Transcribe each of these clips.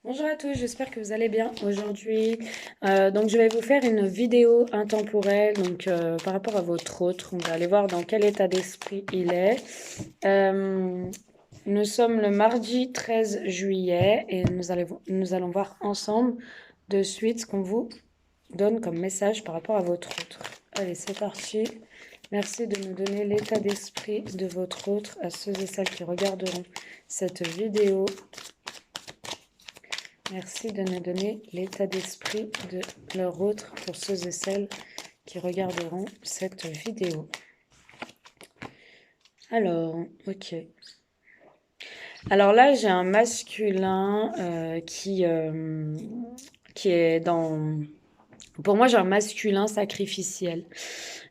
Bonjour à tous, j'espère que vous allez bien aujourd'hui. Donc je vais vous faire une vidéo intemporelle par rapport à votre autre. On va aller voir dans quel état d'esprit il est. Euh, Nous sommes le mardi 13 juillet et nous allons voir ensemble de suite ce qu'on vous donne comme message par rapport à votre autre. Allez, c'est parti. Merci de nous donner l'état d'esprit de votre autre à ceux et celles qui regarderont cette vidéo. Merci de nous donner l'état d'esprit de leur autre pour ceux et celles qui regarderont cette vidéo. Alors, ok. Alors là, j'ai un masculin qui est dans... Pour moi, j'ai un masculin sacrificiel.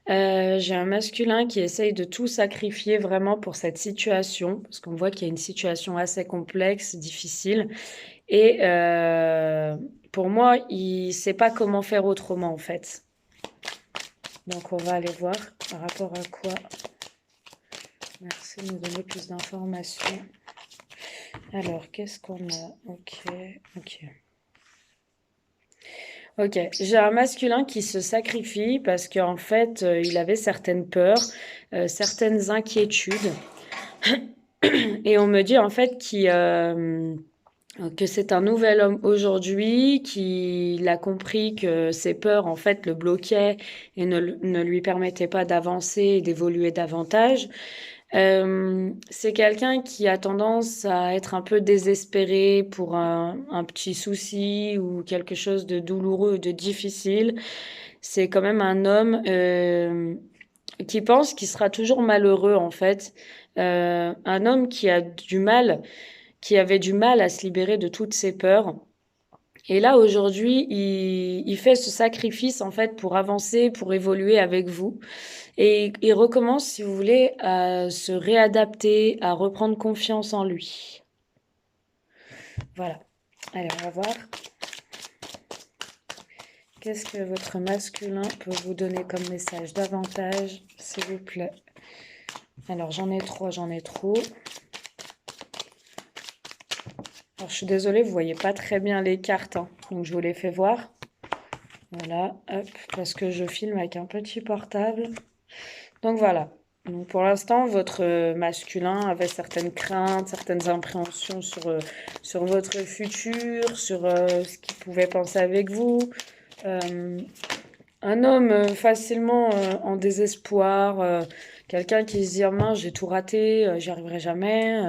J'ai un masculin qui essaye de tout sacrifier vraiment pour cette situation, parce qu'on voit qu'il y a une situation assez complexe, difficile. Et pour moi, il ne sait pas comment faire autrement, en fait. Donc, on va aller voir par rapport à quoi. Merci de nous donner plus d'informations. Alors, qu'est-ce qu'on a? Ok. Ok, j'ai un masculin qui se sacrifie parce qu'en fait, il avait certaines peurs, certaines inquiétudes. Et on me dit en fait que c'est un nouvel homme aujourd'hui, qu'il a compris que ses peurs, en fait, le bloquaient et ne lui permettaient pas d'avancer et d'évoluer davantage. C'est quelqu'un qui a tendance à être un peu désespéré pour un petit souci ou quelque chose de douloureux, de difficile. C'est quand même un homme qui pense qu'il sera toujours malheureux, en fait. Un homme qui avait du mal à se libérer de toutes ses peurs. Et là, aujourd'hui, il fait ce sacrifice, en fait, pour avancer, pour évoluer avec vous. Et il recommence, si vous voulez, à se réadapter, à reprendre confiance en lui. Voilà. Allez, on va voir. Qu'est-ce que votre masculin peut vous donner comme message davantage, s'il vous plaît? Alors, j'en ai trois, j'en ai trop. Alors, je suis désolée, vous voyez pas très bien les cartes, hein, donc je vous les fais voir. Voilà, hop, parce que je filme avec un petit portable. Donc voilà. Donc pour l'instant, votre masculin avait certaines craintes, certaines appréhensions sur votre futur, sur ce qu'il pouvait penser avec vous. Euh, un homme facilement en désespoir, quelqu'un qui se dit ah, mince, j'ai tout raté, j'y arriverai jamais,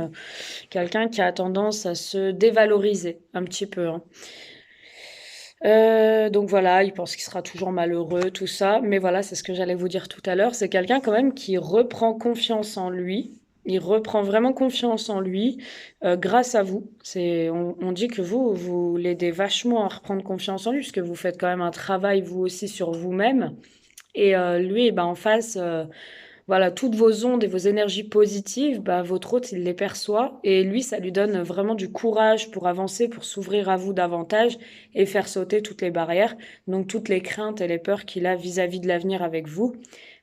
quelqu'un qui a tendance à se dévaloriser un petit peu, hein. Donc voilà, il pense qu'il sera toujours malheureux, tout ça. Mais voilà, c'est ce que j'allais vous dire tout à l'heure. C'est quelqu'un quand même qui reprend confiance en lui. Il reprend vraiment confiance en lui grâce à vous. On dit que vous l'aidez vachement à reprendre confiance en lui, puisque vous faites quand même un travail vous aussi sur vous-même. Et lui, ben, en face, voilà, toutes vos ondes et vos énergies positives, bah, votre hôte, il les perçoit et lui, ça lui donne vraiment du courage pour avancer, pour s'ouvrir à vous davantage et faire sauter toutes les barrières, donc toutes les craintes et les peurs qu'il a vis-à-vis de l'avenir avec vous.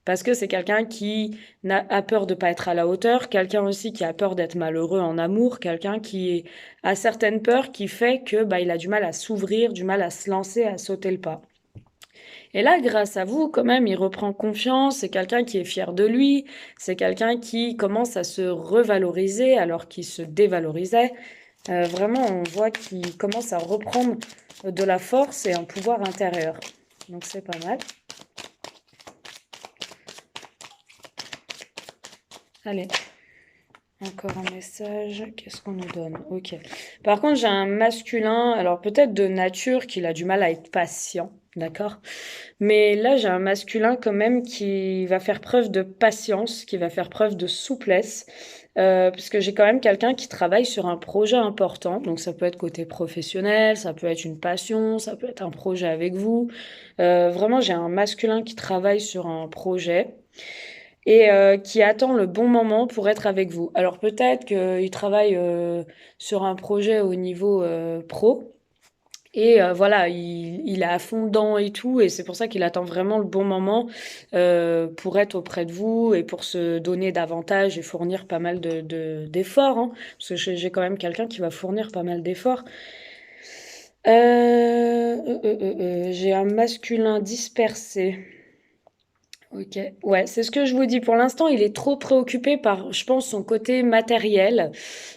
Parce que c'est quelqu'un qui a peur de pas être à la hauteur, quelqu'un aussi qui a peur d'être malheureux en amour, quelqu'un qui a certaines peurs qui fait que bah, il a du mal à s'ouvrir, du mal à se lancer, à sauter le pas. Et là, grâce à vous, quand même, il reprend confiance, c'est quelqu'un qui est fier de lui, c'est quelqu'un qui commence à se revaloriser alors qu'il se dévalorisait. Vraiment, on voit qu'il commence à reprendre de la force et un pouvoir intérieur. Donc c'est pas mal. Allez, encore un message. Qu'est-ce qu'on nous donne? Ok. Par contre, j'ai un masculin, alors peut-être de nature, qu'il a du mal à être patient, d'accord? Mais là, j'ai un masculin quand même qui va faire preuve de patience, qui va faire preuve de souplesse, parce que j'ai quand même quelqu'un qui travaille sur un projet important. Donc ça peut être côté professionnel, ça peut être une passion, ça peut être un projet avec vous. Vraiment, j'ai un masculin qui travaille sur un projet et qui attend le bon moment pour être avec vous. Alors peut-être qu'il travaille sur un projet au niveau pro. Et voilà, il est à fond dedans et tout, et c'est pour ça qu'il attend vraiment le bon moment pour être auprès de vous et pour se donner davantage et fournir pas mal d'efforts, hein, parce que j'ai quand même quelqu'un qui va fournir pas mal d'efforts. J'ai un masculin dispersé. Ok, ouais, c'est ce que je vous dis. Pour l'instant, il est trop préoccupé par, je pense, son côté matériel,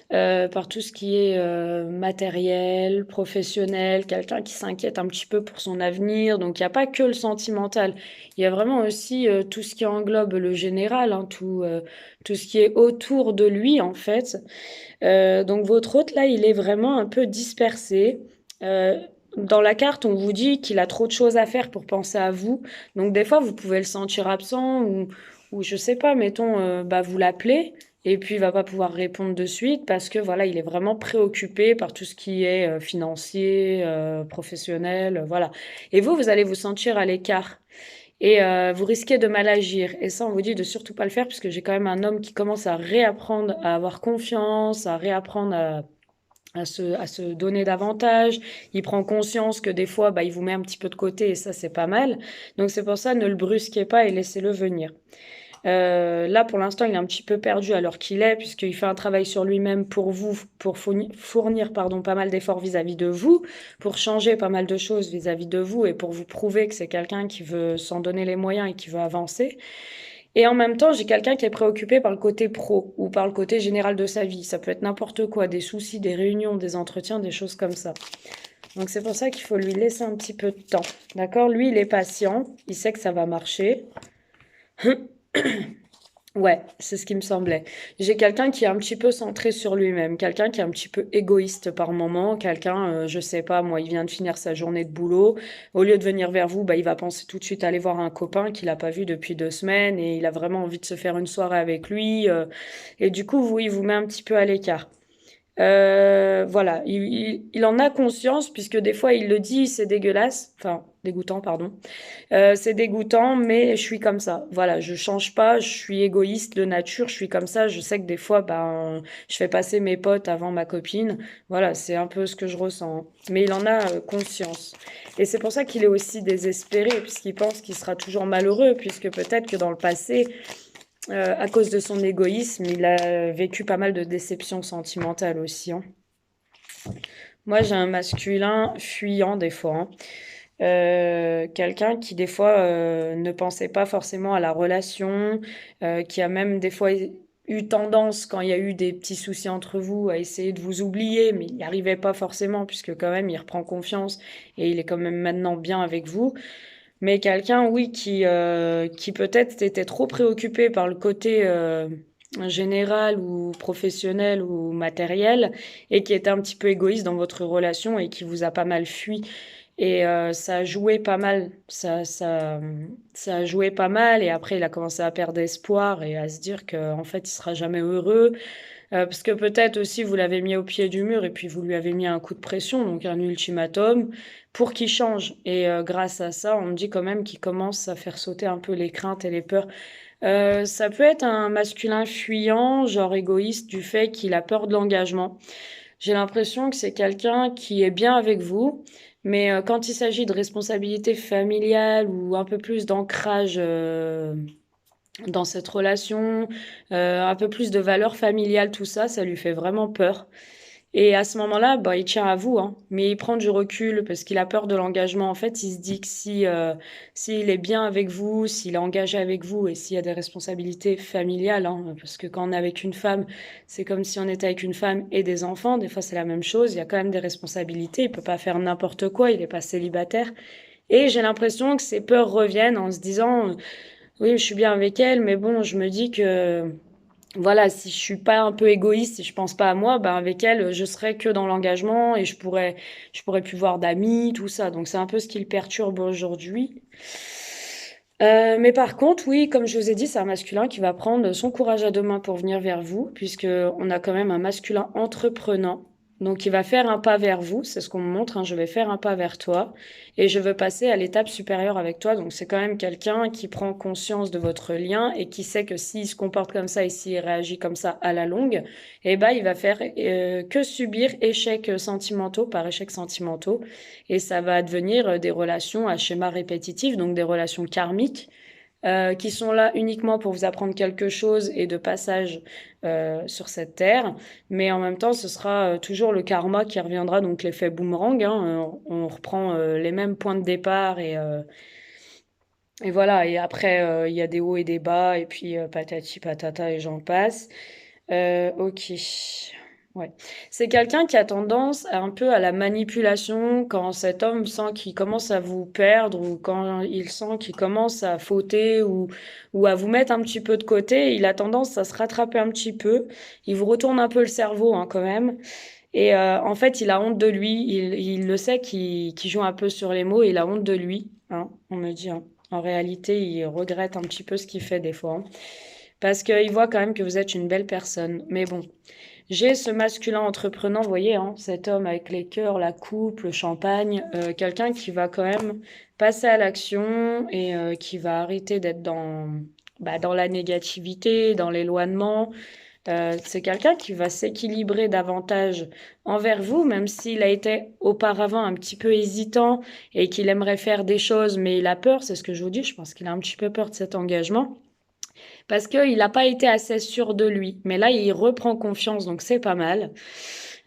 par tout ce qui est matériel, professionnel, quelqu'un qui s'inquiète un petit peu pour son avenir. Donc, il n'y a pas que le sentimental. Il y a vraiment aussi tout ce qui englobe le général, hein, tout ce qui est autour de lui, en fait. Donc votre hôte, là, il est vraiment un peu dispersé. Euh, dans la carte, on vous dit qu'il a trop de choses à faire pour penser à vous. Donc des fois, vous pouvez le sentir absent ou je sais pas, mettons, bah, vous l'appelez et puis il va pas pouvoir répondre de suite parce que voilà, il est vraiment préoccupé par tout ce qui est financier, professionnel, voilà. Et vous allez vous sentir à l'écart. Et vous risquez de mal agir. Et ça, on vous dit de surtout pas le faire, puisque j'ai quand même un homme qui commence à réapprendre à avoir confiance, à réapprendre à se donner davantage. Il prend conscience que des fois, bah, il vous met un petit peu de côté, et ça, c'est pas mal. Donc c'est pour ça, ne le brusquez pas et laissez-le venir. Là, pour l'instant, il est un petit peu perdu alors qu'il est, puisqu'il fait un travail sur lui-même pour vous, pour fournir, pardon, pas mal d'efforts vis-à-vis de vous, pour changer pas mal de choses vis-à-vis de vous et pour vous prouver que c'est quelqu'un qui veut s'en donner les moyens et qui veut avancer. Et en même temps, j'ai quelqu'un qui est préoccupé par le côté pro ou par le côté général de sa vie. Ça peut être n'importe quoi, des soucis, des réunions, des entretiens, des choses comme ça. Donc c'est pour ça qu'il faut lui laisser un petit peu de temps. D'accord? Lui, il est patient, il sait que ça va marcher. Ouais, c'est ce qui me semblait. J'ai quelqu'un qui est un petit peu centré sur lui-même, quelqu'un qui est un petit peu égoïste par moment, quelqu'un, je sais pas, moi, il vient de finir sa journée de boulot. Au lieu de venir vers vous, bah, il va penser tout de suite à aller voir un copain qu'il a pas vu depuis 2 semaines et il a vraiment envie de se faire une soirée avec lui. Et du coup, vous, il vous met un petit peu à l'écart. Voilà, il en a conscience puisque des fois il le dit, c'est dégueulasse, enfin dégoûtant, pardon. C'est dégoûtant, mais je suis comme ça. Voilà, je change pas, je suis égoïste de nature, je suis comme ça. Je sais que des fois, ben, je fais passer mes potes avant ma copine. Voilà, c'est un peu ce que je ressens. Mais il en a conscience. Et c'est pour ça qu'il est aussi désespéré, puisqu'il pense qu'il sera toujours malheureux, puisque peut-être que dans le passé, à cause de son égoïsme, il a vécu pas mal de déceptions sentimentales aussi, hein. Moi, j'ai un masculin fuyant des fois, hein. Quelqu'un qui des fois ne pensait pas forcément à la relation, qui a même des fois eu tendance, quand il y a eu des petits soucis entre vous, à essayer de vous oublier, mais il n'y arrivait pas forcément, puisque quand même il reprend confiance et il est quand même maintenant bien avec vous. Mais quelqu'un, oui, qui peut-être était trop préoccupé par le côté général ou professionnel ou matériel et qui était un petit peu égoïste dans votre relation et qui vous a pas mal fui. Et ça a joué pas mal. Ça a joué pas mal. Et après, il a commencé à perdre espoir et à se dire qu'en fait, il sera jamais heureux. Parce que peut-être aussi vous l'avez mis au pied du mur et puis vous lui avez mis un coup de pression, donc un ultimatum, pour qu'il change. Et grâce à ça, on me dit quand même qu'il commence à faire sauter un peu les craintes et les peurs. Ça peut être un masculin fuyant, genre égoïste, du fait qu'il a peur de l'engagement. J'ai l'impression que c'est quelqu'un qui est bien avec vous, mais quand il s'agit de responsabilité familiale ou un peu plus d'ancrage dans cette relation, un peu plus de valeur familiale, tout ça, ça lui fait vraiment peur. Et à ce moment-là, bah, il tient à vous, hein, mais il prend du recul parce qu'il a peur de l'engagement. En fait, il se dit que si, s'il est bien avec vous, s'il est engagé avec vous et s'il y a des responsabilités familiales, hein, parce que quand on est avec une femme, c'est comme si on était avec une femme et des enfants. Des fois, c'est la même chose. Il y a quand même des responsabilités. Il peut pas faire n'importe quoi. Il est pas célibataire. Et j'ai l'impression que ses peurs reviennent en se disant, oui, je suis bien avec elle, mais bon, je me dis que voilà, si je suis pas un peu égoïste, si je pense pas à moi, ben avec elle, je serais que dans l'engagement et je pourrais plus voir d'amis, tout ça. Donc c'est un peu ce qui le perturbe aujourd'hui. Mais par contre, oui, comme je vous ai dit, c'est un masculin qui va prendre son courage à deux mains pour venir vers vous, puisque on a quand même un masculin entreprenant. Donc, il va faire un pas vers vous, c'est ce qu'on me montre, hein, je vais faire un pas vers toi et je veux passer à l'étape supérieure avec toi. Donc, c'est quand même quelqu'un qui prend conscience de votre lien et qui sait que s'il se comporte comme ça et s'il réagit comme ça à la longue, eh ben, il va faire que subir échecs sentimentaux par échecs sentimentaux et ça va devenir des relations à schéma répétitif, donc des relations karmiques. qui sont là uniquement pour vous apprendre quelque chose et de passage sur cette terre. Mais en même temps, ce sera toujours le karma qui reviendra, donc l'effet boomerang, hein. On reprend les mêmes points de départ et voilà. Et après, il y a des hauts et des bas, et puis patati patata et j'en passe. Ok. Ouais. C'est quelqu'un qui a tendance un peu à la manipulation quand cet homme sent qu'il commence à vous perdre ou quand il sent qu'il commence à fauter ou à vous mettre un petit peu de côté. Il a tendance à se rattraper un petit peu. Il vous retourne un peu le cerveau, hein, quand même. Et en fait, il a honte de lui. Il le sait qu'il joue un peu sur les mots. Il a honte de lui, hein, on me dit, hein. En réalité, il regrette un petit peu ce qu'il fait des fois, hein. Parce qu'il voit quand même que vous êtes une belle personne. Mais bon, j'ai ce masculin entreprenant, vous voyez, hein, cet homme avec les cœurs, la coupe, le champagne, quelqu'un qui va quand même passer à l'action et qui va arrêter d'être dans la négativité, dans l'éloignement. C'est quelqu'un qui va s'équilibrer davantage envers vous, même s'il a été auparavant un petit peu hésitant et qu'il aimerait faire des choses, mais il a peur, c'est ce que je vous dis, je pense qu'il a un petit peu peur de cet engagement parce qu'il n'a pas été assez sûr de lui. Mais là, il reprend confiance, donc c'est pas mal.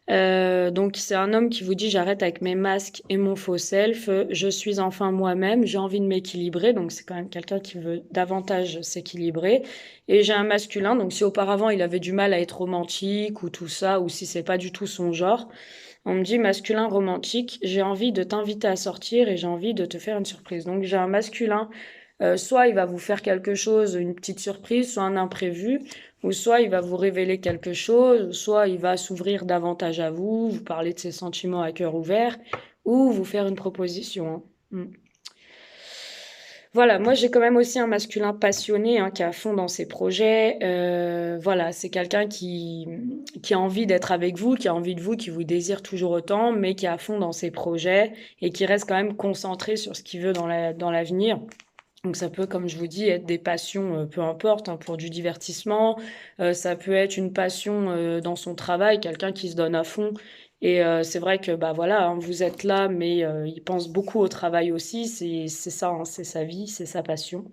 Donc c'est un homme qui vous dit j'arrête avec mes masques et mon faux self, je suis enfin moi-même, j'ai envie de m'équilibrer, donc c'est quand même quelqu'un qui veut davantage s'équilibrer. Et j'ai un masculin, donc si auparavant il avait du mal à être romantique ou tout ça, ou si c'est pas du tout son genre, on me dit masculin romantique, j'ai envie de t'inviter à sortir et j'ai envie de te faire une surprise. Donc j'ai un masculin, soit il va vous faire quelque chose, une petite surprise, soit un imprévu, ou soit il va vous révéler quelque chose, soit il va s'ouvrir davantage à vous, vous parler de ses sentiments à cœur ouvert, ou vous faire une proposition, hein. Mm. Voilà, moi j'ai quand même aussi un masculin passionné, hein, qui est à fond dans ses projets. Voilà, c'est quelqu'un qui a envie d'être avec vous, qui a envie de vous, qui vous désire toujours autant, mais qui est à fond dans ses projets et qui reste quand même concentré sur ce qu'il veut dans l'avenir. Donc ça peut, comme je vous dis, être des passions, peu importe, hein, pour du divertissement. Ça peut être une passion dans son travail, quelqu'un qui se donne à fond. Et c'est vrai que bah voilà, hein, vous êtes là, mais il pense beaucoup au travail aussi. C'est ça, hein, c'est sa vie, c'est sa passion.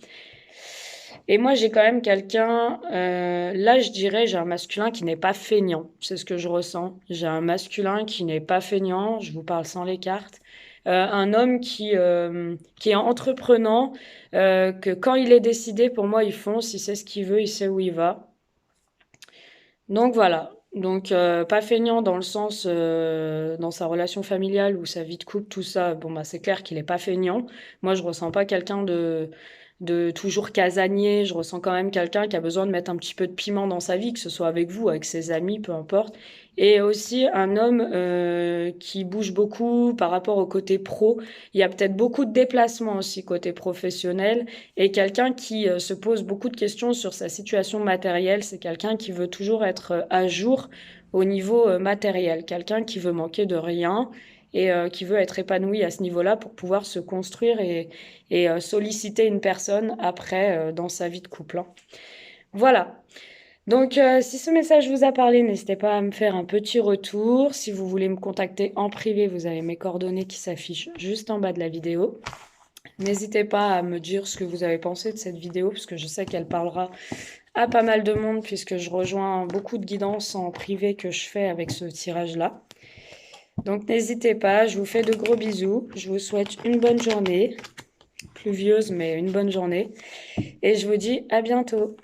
Et moi, j'ai quand même quelqu'un. Là, je dirais, j'ai un masculin qui n'est pas feignant. C'est ce que je ressens. J'ai un masculin qui n'est pas feignant. Je vous parle sans les cartes. Un homme qui est entreprenant, que quand il est décidé, pour moi, il fonce, il sait ce qu'il veut, il sait où il va. Donc voilà. Donc pas feignant dans le sens dans sa relation familiale ou sa vie de couple, tout ça. Bon bah c'est clair qu'il est pas feignant. Moi je ressens pas quelqu'un de toujours casanier. Je ressens quand même quelqu'un qui a besoin de mettre un petit peu de piment dans sa vie, que ce soit avec vous, avec ses amis, peu importe. Et aussi un homme qui bouge beaucoup par rapport au côté pro. Il y a peut-être beaucoup de déplacements aussi côté professionnel. Et quelqu'un qui se pose beaucoup de questions sur sa situation matérielle, c'est quelqu'un qui veut toujours être à jour au niveau matériel, quelqu'un qui veut manquer de rien et qui veut être épanoui à ce niveau-là pour pouvoir se construire et solliciter une personne après dans sa vie de couple, hein. Voilà. Donc, si ce message vous a parlé, n'hésitez pas à me faire un petit retour. Si vous voulez me contacter en privé, vous avez mes coordonnées qui s'affichent juste en bas de la vidéo. N'hésitez pas à me dire ce que vous avez pensé de cette vidéo, parce que je sais qu'elle parlera à pas mal de monde, puisque je rejoins beaucoup de guidances en privé que je fais avec ce tirage-là. Donc n'hésitez pas, je vous fais de gros bisous, je vous souhaite une bonne journée, pluvieuse mais une bonne journée, et je vous dis à bientôt.